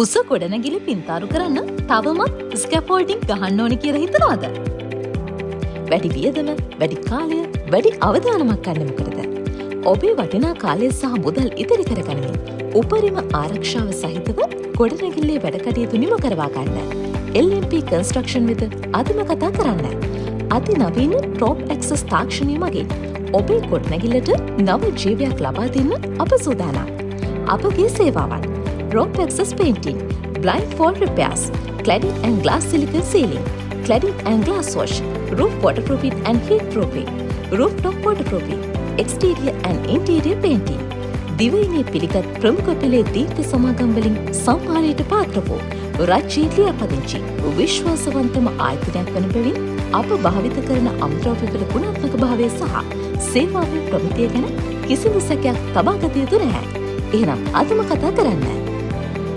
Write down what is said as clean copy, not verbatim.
උස ගොඩනැගිලි පින්තාරු කරන්න තවමත් ස්කැෆෝල්ඩින් ගහන්න ඕනි කියලා හිතනවද? වැඩි වියදම, වැඩි කාලය, වැඩි අවධානමක් ගන්න මොකටද? ඔබේ වටිනා කාලය සහ මුදල් ඉතිරි කරගනිමින් උපරිම ආරක්ෂාව සහිතව ගොඩනැගිල්ලේ වැඩ කටයුතු නිම කරවා ගන්න. LMP Construction වෙත අදම කතා කරන්න. අතිනවීන ටොප් ඇක්සස් තාක්ෂණය මගින් ඔබේ ගොඩනැගිල්ලට නව ජීවයක් ලබා දෙන්න අප සූදානම්. අපගේ සේවාවන් rope access painting, blind fall repairs, cladding and glass silicone ceiling, cladding and glass wash, roof waterproofing and heat proofing, rooftop waterproofing, exterior and interior painting. දිවයිනේ පිළිගත් ප්‍රමුඛ පෙළේ දීප්ති සමාගම් වලින් සම්මානයට පාත්‍ර වූ රජයේ ලියාපදිංචි විශ්වාසවන්තම ආයතනයක් වන බැවින් අප භාවිත කරන අමුද්‍රව්‍යවල ගුණාත්මක භාවය සහ සේවාවේ ප්‍රමිතිය ගැන කිසිදු සැකයක් තබා ගත යුතු නැහැ. එහෙනම් අදම කතා කරන්න.